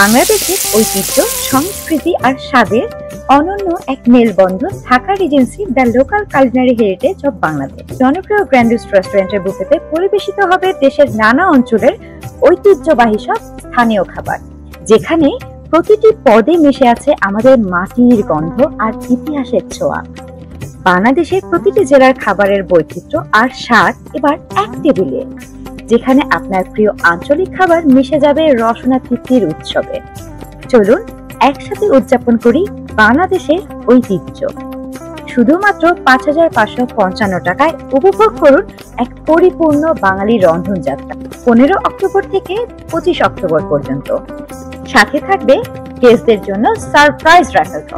বাংলাদেশের ঐতিহ্য, সংস্কৃতি আর স্বাদের অনন্য এক মেলবন্ধন Dhaka regency the local culinary heritage of Bangladesh. জনপ্রিয় গ্র্যান্ডিস রেস্টুরেন্টের বুফেতে পরিবেশিত হবে দেশের নানা অঞ্চলের ঐতিহ্যবাহী সব স্থানীয় খাবার, যেখানে প্রতিটি পদে মিশে আছে আমাদের মাটির গন্ধ আর ইতিহাসের ছোঁয়া। বাংলাদেশের প্রতিটি জেলার খাবারের বৈচিত্র্য আর স্বাদ এবার এক টেবিলে, যেখানে আপনার প্রিয় আঞ্চলিক খাবার মিশে যাবে রসনা তৃপ্তির উৎসবে। চলুন একসাথে উদযাপন করি বাংলাদেশের ঐতিহ্য। শুধুমাত্র ৫,৫৫৫ টাকায় উপভোগ করুন এক পরিপূর্ণ বাঙালি রন্ধন যাত্রা। ১৫ অক্টোবর থেকে ২৫ অক্টোবর পর্যন্ত। সাথে থাকবে গেস্টদের জন্য সারপ্রাইজ রাফেল ড্র।